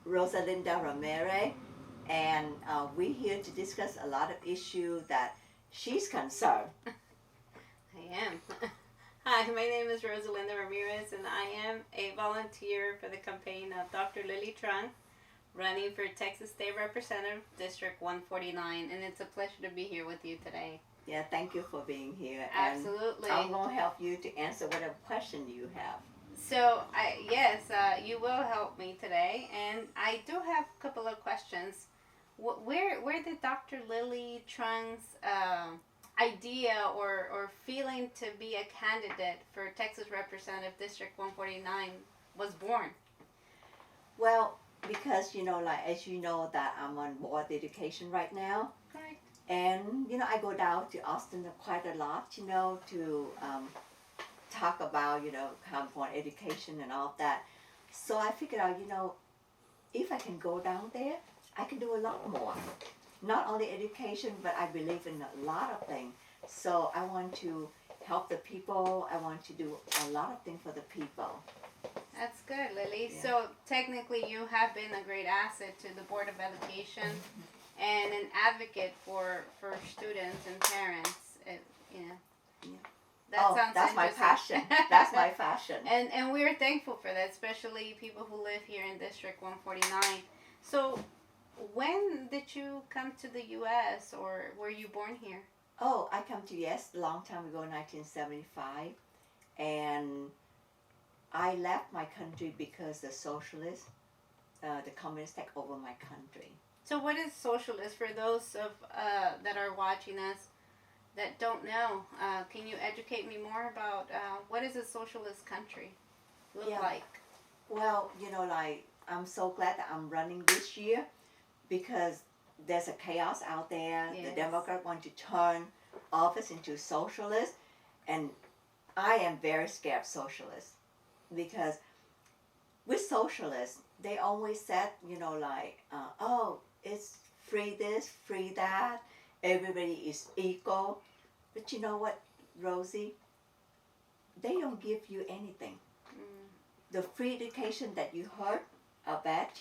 Rosalinda Ramirez, and we're here to discuss a lot of issues that she's concerned. I am. Hi, my name is Rosalinda Ramirez, and I am a volunteer for the campaign of Dr. Lily TRUONG, running for Texas State Representative, District 149, and it's a pleasure to be here with you today. Yeah, thank you for being here. Absolutely. And I'm going to help you to answer whatever question you have. So, you will help me today, and I do have a couple of questions. Where did Dr. Lily TRUONG's idea or feeling to be a candidate for Texas Representative District 149 was born? Well, because, as you know, that I'm on board education right now. Right. And, I go down to Austin quite a lot, to talk about, how important education and all of that. So I figured out, if I can go down there, I can do a lot more. Not only education, but I believe in a lot of things. So I want to help the people. I want to do a lot of things for the people. That's good, Lily. Yeah. So technically you have been a great asset to the Board of Education and an advocate for students and parents. Yeah. That sounds my interesting. passion. That's my passion. And we're thankful for that, especially people who live here in District 149. So when did you come to the U.S. or were you born here? Oh, I come to U.S. a long time ago, 1975, and I left my country because the socialists, the communists take over my country. So what is socialist for those of that are watching us that don't know? Can you educate me more about what is a socialist country look like? Well, I'm so glad that I'm running this year because there's a chaos out there. Yes. The Democrats want to turn office into socialist, and I am very scared of socialists because with socialists, they always said, oh, it's free this, free that, everybody is equal. But you know what, Rosie? They don't give you anything. The free education that you heard about,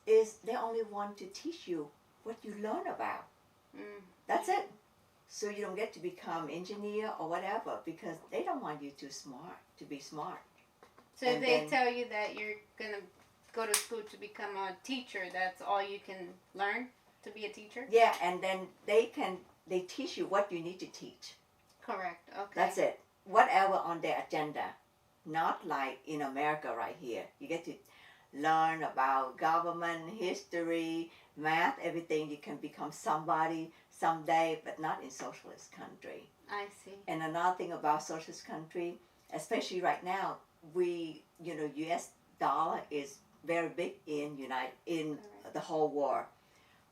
is they only want to teach you what you learn about. That's it. So you don't get to become engineer or whatever because they don't want you to be smart. So if they tell you that you're going to go to school to become a teacher, that's all you can learn to be a teacher? Yeah, and then they teach you what you need to teach. Correct. Okay. That's it. Whatever on their agenda. Not like in America right here. You get to learn about government, history, math, everything. You can become somebody someday, but not in socialist country. I see. And another thing about socialist country, especially right now, U.S. dollar is very big in the whole world.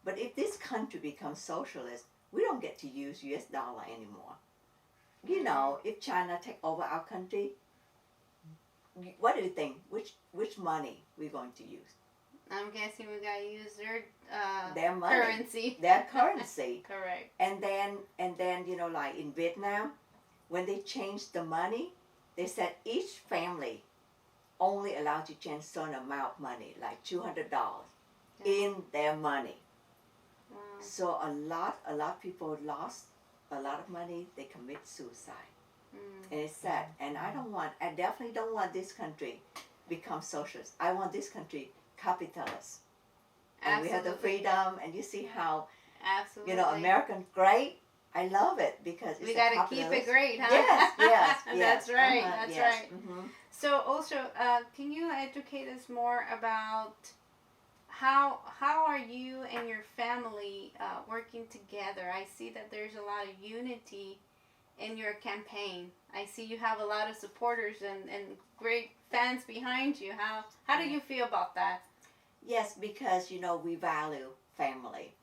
But if this country becomes socialist, we don't get to use U.S. dollar anymore. If China take over our country, what do you think? Which money we're going to use? I'm guessing we gotta use their money, currency. Their currency. Correct. And then like in Vietnam, when they changed the money, they said each family only allowed to change certain amount of money, like $200 in their money. Wow. So a lot of people lost a lot of money. They commit suicide. And it's sad. And I definitely don't want this country become socialist. I want this country capitalist. And we have the freedom, and you see how, American great. I love it because it's we gotta keep it great, huh? Yes. That's right. That's yes. right. So also, can you educate us more about how are you and your family working together? I see that there's a lot of unity in your campaign. I see you have a lot of supporters and great fans behind you. How do you feel about that? Yes, because we value family,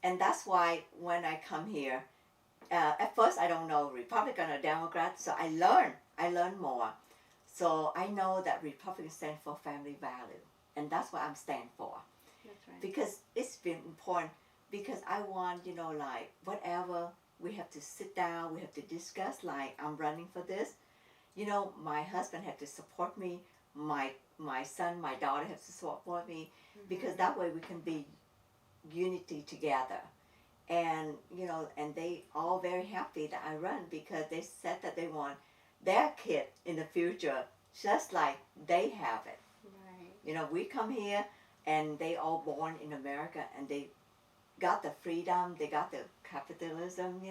and that's why when I come here, at first I don't know Republican or Democrat, so I learn more. So I know that Republicans stand for family value, and that's what I'm stand for. That's right. Because it's been important. Because I want whatever. We have to sit down, we have to discuss, like I'm running for this. My husband had to support me, my my son, my daughter have to support me, Mhm. because that way we can be unity together. And and they all very happy that I run, because they said that they want their kid in the future just like they have it. Right. We come here and they all born in America, and they got the freedom, they got the capitalism,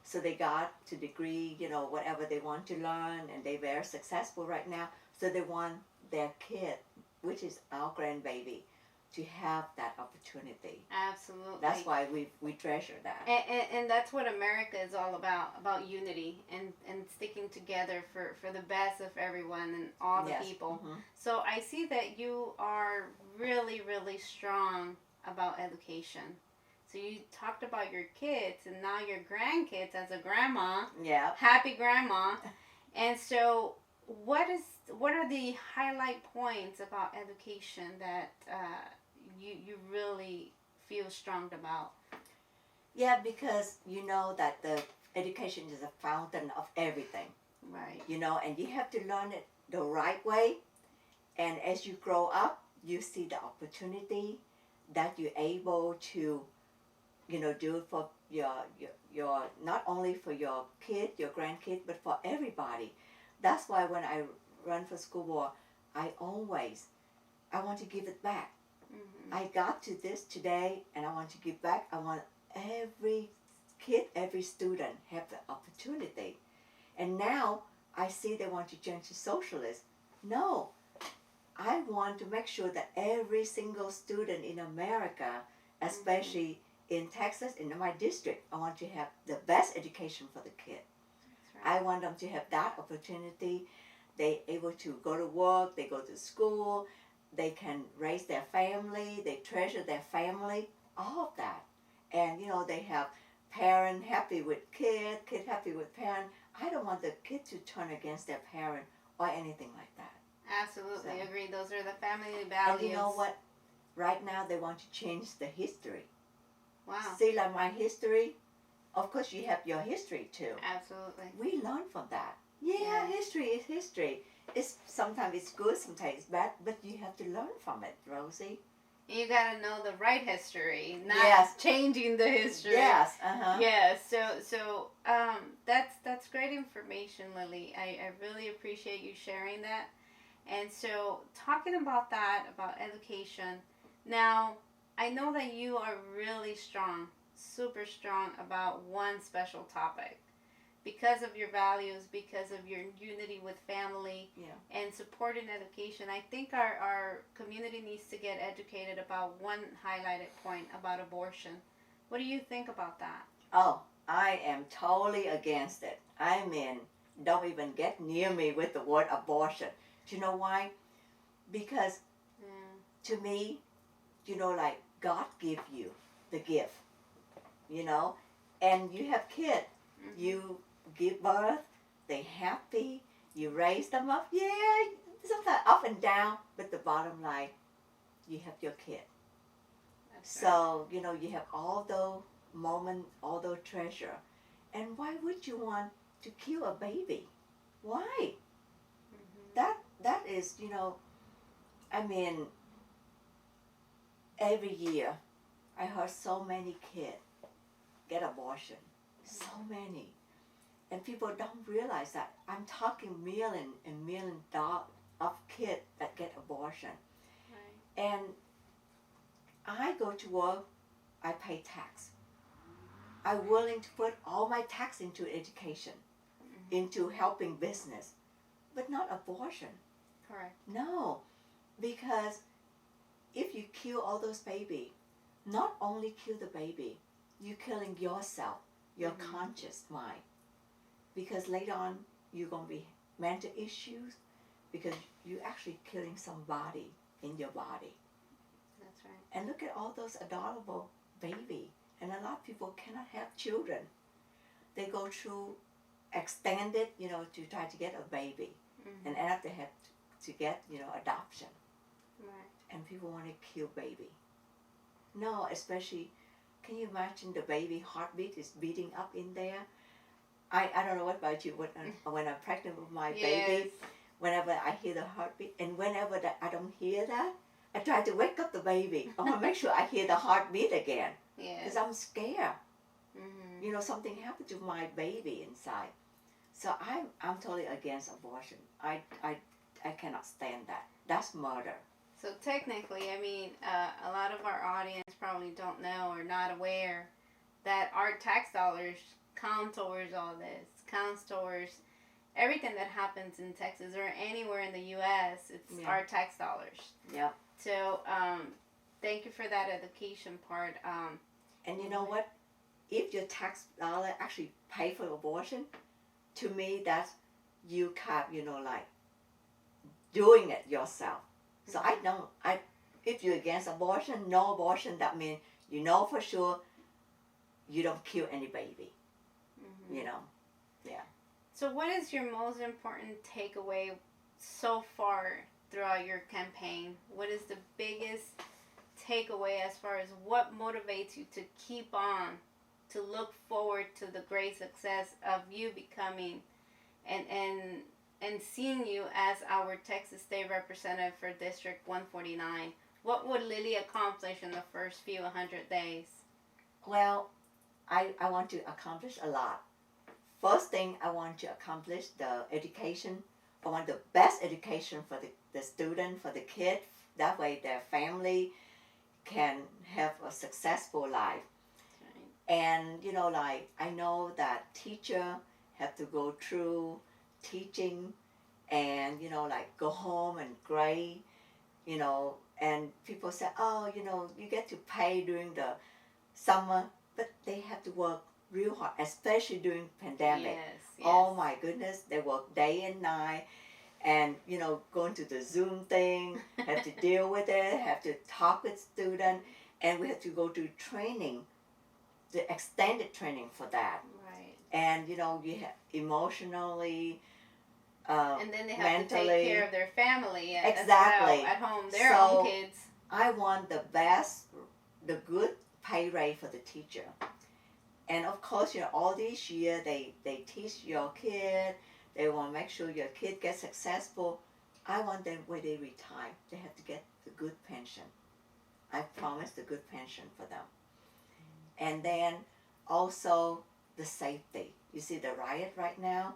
so they got to degree, whatever they want to learn, and they're very successful right now. So they want their kid, which is our grandbaby, to have that opportunity. Absolutely. That's why we treasure that. And that's what America is all about unity and sticking together for the best of everyone and all the Yes. people. Mm-hmm. So I see that you are really, really strong about education. So you talked about your kids and now your grandkids as a grandma. Yeah. Happy grandma. And so what are the highlight points about education that you really feel strong about? Yeah, because you know that the education is a fountain of everything. Right. And you have to learn it the right way. And as you grow up, you see the opportunity that you're able to, do it for your not only for your kid, your grandkid, but for everybody. That's why when I run for school board, I want to give it back. Mm-hmm. I got to this today, and I want to give back. I want every kid, every student have the opportunity. And now I see they want to change to socialist. No, I want to make sure that every single student in America, especially in Texas, in my district, I want to have the best education for the kid. That's right. I want them to have that opportunity. They able to go to work, they go to school, they can raise their family, they treasure their family, all of that. And they have parent happy with kid happy with parent. I don't want the kid to turn against their parent or anything like that. Absolutely So. agree. Those are the family values. And you know what? Right now they want to change the history. Wow. See, like my history, of course you have your history too. Absolutely. We learn from that. Yeah, Yeah. history is history. Sometimes it's good, sometimes it's bad, but you have to learn from it, Rosie. You gotta know the right history, not Yes. changing the history. Yes. Yes. So that's great information, Lily. I really appreciate you sharing that. And so talking about that, about education. Now, I know that you are really strong, super strong about one special topic. Because of your values, because of your unity with family, Yeah. and supporting education, I think our community needs to get educated about one highlighted point about abortion. What do you think about that? Oh, I am totally against it. I mean, don't even get near me with the word abortion. Do you know why? Because to me, like God give you the gift, and you have kids. Mm-hmm. You give birth, they happy, you raise them up, yeah, sometimes up and down, but the bottom line, you have your kid. That's So, you have all those moments, all those treasure. And why would you want to kill a baby? Why? right. That is, I mean, every year I heard so many kids get abortion. So many. And people don't realize that. I'm talking million and million of kids that get abortion. Right. And I go to work, I pay tax. I'm willing to put all my tax into education, into helping business, but not abortion. Correct. No, because if you kill all those babies, not only kill the baby, you're killing yourself, your conscious mind. Because later on, you're going to be mental issues because you're actually killing somebody in your body. That's right. And look at all those adorable babies. And a lot of people cannot have children. They go through extended, to try to get a baby. Mm-hmm. And end up they have to get, adoption. Right. And people want to kill baby. No, especially, can you imagine the baby heartbeat is beating up in there? I don't know what about you, when I'm pregnant with my baby, whenever I hear the heartbeat, and whenever that I don't hear that, I try to wake up the baby. I want to make sure I hear the heartbeat again, because I'm scared. Mm-hmm. You know, something happened to my baby inside. So I'm totally against abortion. I cannot stand that. That's murder. So technically, I mean, a lot of our audience probably don't know or not aware that our tax dollars count towards all this, counts towards everything that happens in Texas or anywhere in the U.S. It's our tax dollars. Yep. So thank you for that education part. And you know what? If your tax dollar actually pay for abortion, to me that's you can't, you know, like doing it yourself. So if you're against abortion, no abortion, that means you know for sure you don't kill any baby. Mm-hmm. You know, So what is your most important takeaway so far throughout your campaign? What is the biggest takeaway as far as what motivates you to keep on, to look forward to the great success of you becoming and seeing you as our Texas State Representative for District 149? What would Lily accomplish in the first few 100 days? Well, I want to accomplish a lot. First thing, I want to accomplish the education. I want the best education for the student, for the kid. That way their family can have a successful life. Right. And, you know, like, I know that teacher have to go through teaching and, you know, like go home and grade, you know, and people say, oh, you know, you get to pay during the summer, but they have to work real hard, especially during pandemic. Yes. Oh my goodness, they work day and night, and you know, going to the Zoom thing, have to deal with it, have to talk with students, and we have to go to training, the extended training for that. Right. And you know, you have emotionally, and then they have mentally, to take care of their family exactly as well, at home, their own kids. I want the good pay rate for the teacher. And of course, you know, all these years they teach your kid, they want to make sure your kid gets successful. I want them when they retire, they have to get the good pension. I promised a good pension for them. And then also the safety. You see the riot right now,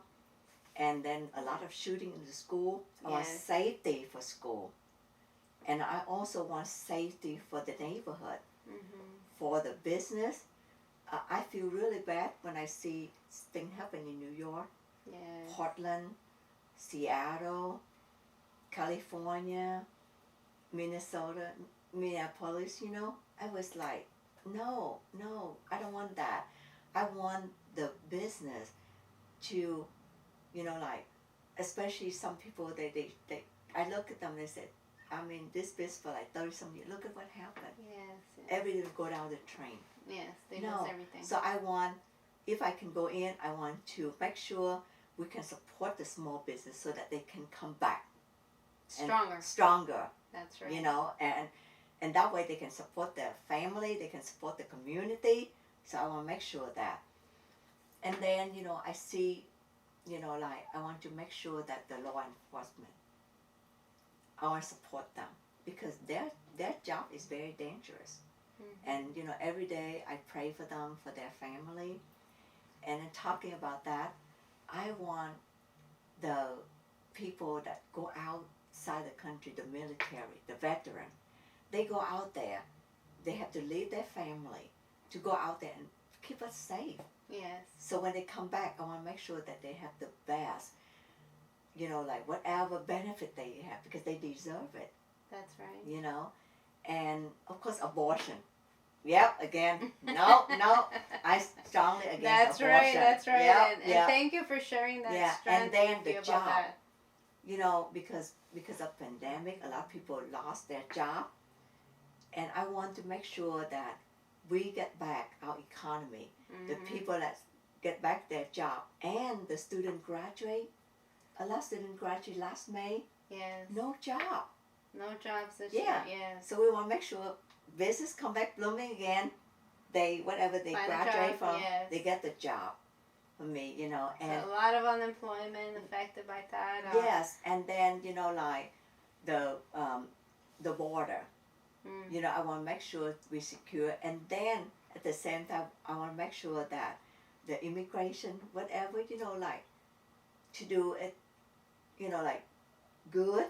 and then a lot of shooting in the school. I want safety for school. And I also want safety for the neighborhood, for the business. I feel really bad when I see things happen in New York, Portland, Seattle, California, Minnesota, Minneapolis, you know. I was like, no, I don't want that. I want the business to, you know, like, especially some people, they I look at them and they said, I mean, this business for like 30-some years, look at what happened. Yes. Every day we go down the train. Yes, they lose everything. So I want, if I can go in, I want to make sure we can support the small business so that they can come back stronger. That's right. You know, and that way they can support their family, they can support the community. So I want to make sure of that. And then, you know, I see, you know, like, I want to make sure that the law enforcement, I want to support them because their job is very dangerous. And, you know, every day I pray for them, for their family. And in talking about that, I want the people that go outside the country, the military, the veteran, they go out there, they have to leave their family to go out there and keep us safe. Yes. So when they come back, I want to make sure that they have the best, you know, like whatever benefit they have because they deserve it. That's right. You know, and of course abortion. Yep, again, no, I strongly against abortion. That's right. Yep, and thank you for sharing that. Yeah, and then the job. That. You know, because of pandemic, a lot of people lost their job, and I want to make sure that we get back our economy. The people that get back their job, and the student graduate. A lot of students graduated last May. Yes. No job. No jobs this year. Yes. So we want to make sure business come back blooming again. They whatever they Find graduate from, yes. they get the job. for me, So and a lot of unemployment affected by that. yes, and then like the border, Mm. I want to make sure we secure, and then at the same time I want to make sure that the immigration, whatever, like to do it, like good,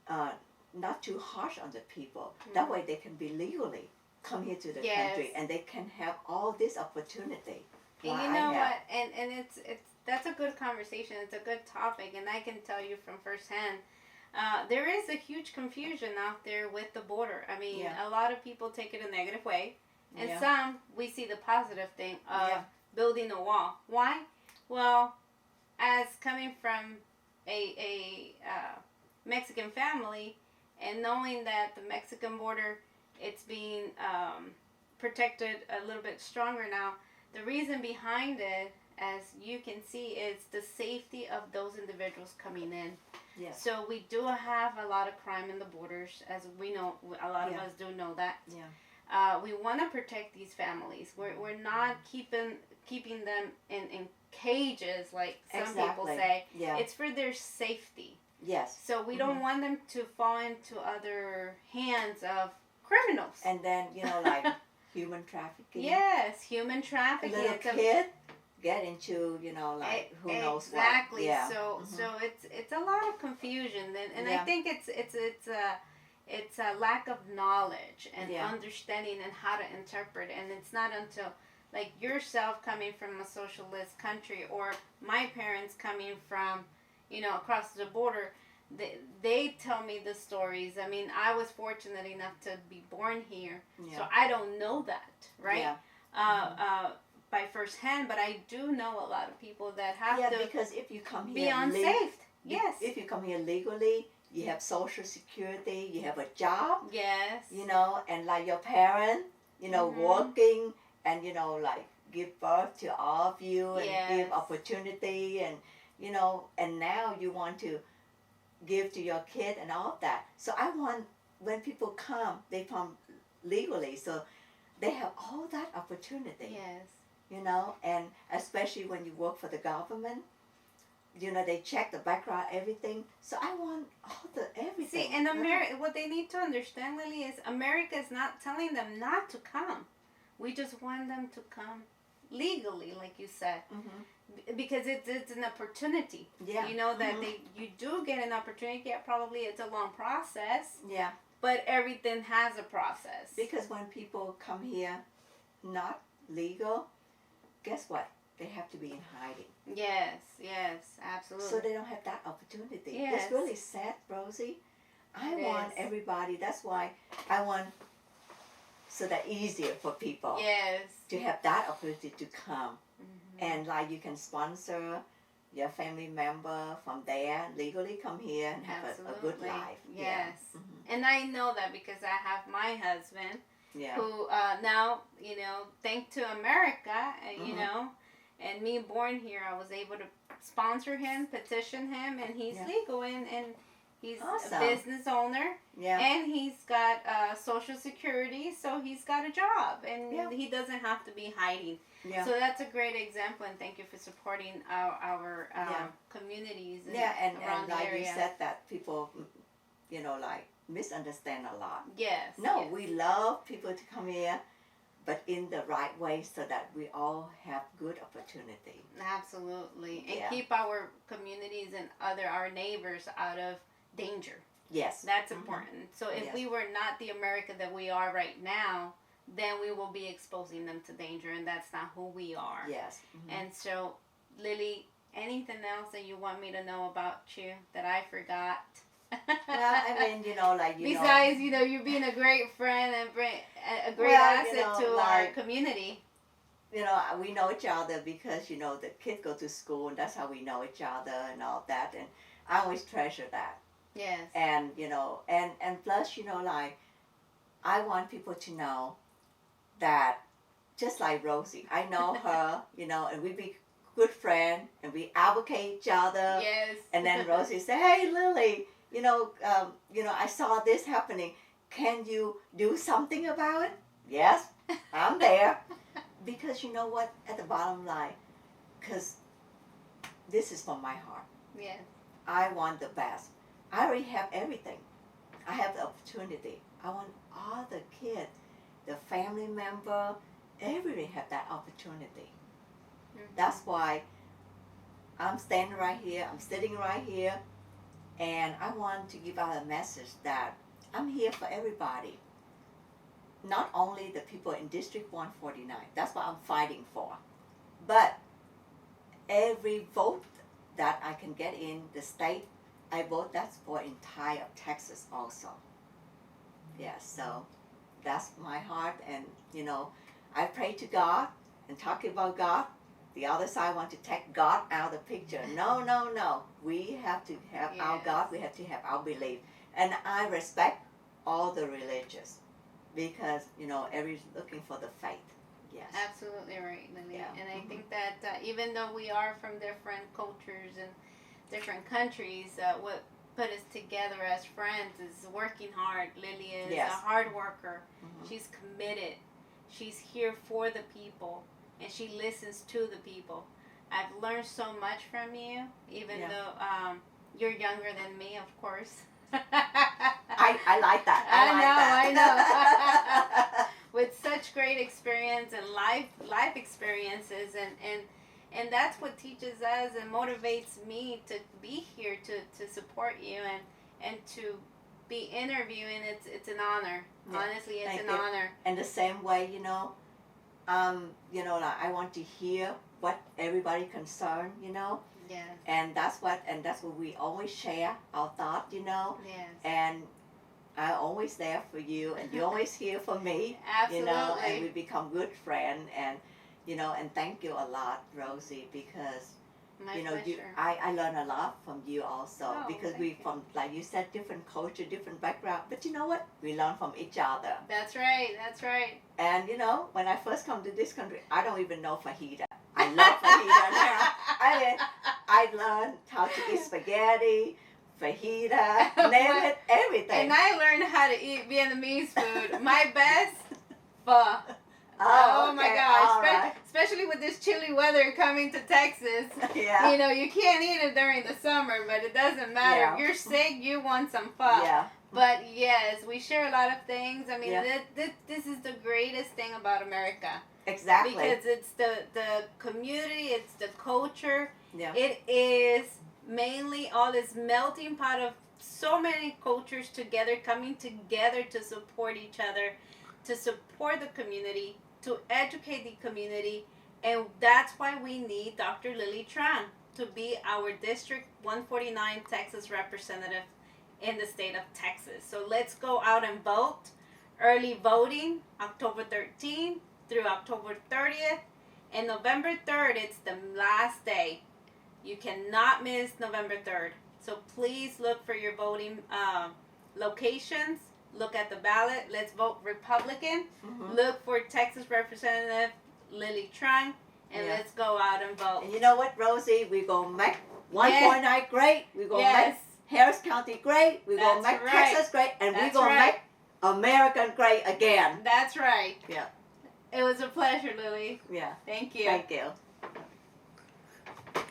uh, not too harsh on the people. That way they can be legally come here to the country, Yes. and they can have all this opportunity. And Why you I know have. what? And it's that's a good conversation. It's a good topic, and I can tell you from firsthand. There is a huge confusion out there with the border. I mean, Yeah. a lot of people take it a negative way, and Yeah. some we see the positive thing of Yeah. building a wall. Why? Well, as coming from a Mexican family, and knowing that the Mexican border, it's being protected a little bit stronger now. The reason behind it, as you can see, is the safety of those individuals coming in. Yes. So we do have a lot of crime in the borders, as we know. A lot of us do know that. Yeah. We want to protect these families. We're not keeping them in cages like some people Exactly. say. Yeah. It's for their safety. Yes. So we don't want them to fall into other hands of criminals. And then like human trafficking. Yes, human A trafficking. little It's kid get into like who knows what. exactly. Yeah. So it's a lot of confusion, and I Yeah. think it's a lack of knowledge and Yeah. understanding and how to interpret. And it's not until like yourself coming from a socialist country, or my parents coming from across the border, they tell me the stories. I mean, I was fortunate enough to be born here, Yeah. so I don't know that, right? Yeah. By firsthand, but I do know a lot of people that have Yeah, to because if you come be here unsafe. Yes. if you come here legally, you have social security, you have a job, Yes. and like your parent, Mhm. working, and like give birth to all of you, and give Yes. opportunity, and and now you want to give to your kid and all of that. So I want, when people come, they come legally, so they have all that opportunity. Yes. And especially when you work for the government, they check the background, everything. So I want all the everything. See, and what they need to understand, Lily, is America is not telling them not to come. We just want them to come legally, like you said, because it's an opportunity. Yeah. That you do get an opportunity. Yeah, probably it's a long process. Yeah. But everything has a process. Because when people come here, not legal, guess what? They have to be in hiding. Yes, absolutely. So they don't have that opportunity. Yes. It's really sad, Rosie. I It want is. everybody. That's why I want, so that easier for people Yes. to have that opportunity to come. Mhm. And like you can sponsor your family member from there, legally come here and have a good Absolutely. life. Yes. Yeah. And I know that because I have my husband Yeah. who now, thanks to America, Mhm. and me born here, I was able to sponsor him, petition him, and he's Yeah. legal, and he's Awesome. a business owner, Yeah. and he's got Social Security, so he's got a job, and Yeah. he doesn't have to be hiding. Yeah. So that's a great example, and thank you for supporting our Yeah. communities Yeah, and around the like area. you said, that people, like misunderstand a lot. Yes. No, yes. we love people to come here, but in the right way, so that we all have good opportunity. Absolutely. And Yeah. keep our communities and our neighbors out of danger. Yes. That's Mhm. important. So if Yes. we were not the America that we are right now, then we will be exposing them to danger, and that's not who we are. Yes. Mhm. And so, Lily, anything else that you want me to know about you that I forgot? Well, I mean, like Besides, you being a great friend and a great Well, asset to our like- community. we know each other because the kids go to school, and that's how we know each other and all that. And I always treasure that. Yes. And and plus, like, I want people to know that, just like Rosie, I know her, and we be good friends, and we advocate each other. Yes. And then Rosie say, "Hey, Lily, I saw this happening. Can you do something about it?" Yes, I'm there. Because you know what? At the bottom line, because this is from my heart. Yes. I want the best. I already have everything. I have the opportunity. I want all the kids, the family member, everybody have that opportunity. That's why I'm standing right here, I'm sitting right here, and I want to give out a message that I'm here for everybody. Not only the people in District 149, that's what I'm fighting for, but every vote that I can get in the state, I vote that's for entire Texas also. Yeah, so that's my heart, and I pray to God and talking about God. The other side want to take God out of the picture. No, no, no. We have to have our God. We have to have our belief. And I respect all the religious because, everybody's looking for the faith. Yes. Absolutely right, Lily. Yeah. And I think that even though we are from different cultures and different countries, what put us together as friends is working hard. Lily is Yes. a hard worker. Mhm. She's committed. She's here for the people. And she listens to the people. I've learned so much from you, even though you're younger than me, of course. I like that. I know. With such great experience and life experiences, and that's what teaches us and motivates me to be here to support you and to be interviewing. It's an honor. Yeah. Honestly, it's Thank an you. honor. And the same way, like I want to hear what everybody concerned, Yes. and that's what we always share our thought, Yes. and I'm always there for you, and you're always here for me, Absolutely. and we become good friends, and and thank you a lot, Rosie, because My pleasure. I learn a lot from you also, Oh, because thank we you. from, like you said, different culture, different background, but you know what? We learn from each other. That's right. That's right. And when I first come to this country, I don't even know fajita. I love fajita now. I learned how to eat spaghetti, fajita, name it, everything. And I learned how to eat Vietnamese food. My best, pho. Oh, my okay, gosh. all right. Especially with this chilly weather coming to Texas. Yeah. You can't eat it during the summer, but it doesn't matter. Yeah. If you're sick, you want some pho. Yeah. But yes, we share a lot of things. I mean, Yeah. this is the greatest thing about America. Exactly. Because it's the community, it's the culture. Yeah. It is mainly all this melting pot of so many cultures together, coming together to support each other, to support the community, to educate the community. And that's why we need Dr. Lily Tran to be our District 149 Texas representative in the state of Texas. So let's go out and vote. Early voting, October 13th through October 30th. And November 3rd, it's the last day. You cannot miss November 3rd. So please look for your voting locations. Look at the ballot. Let's vote Republican. Mm-hmm. Look for Texas Representative Lily Tran. And let's go out and vote. And you know what, Rosie? We're going to make 149 great. We're going to make Harris County great. We're going to make Texas great. And we're going to make American great again. That's right. Yeah. It was a pleasure, Lily. Yeah. Thank you. Thank you.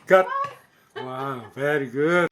Cut. Wow, very good.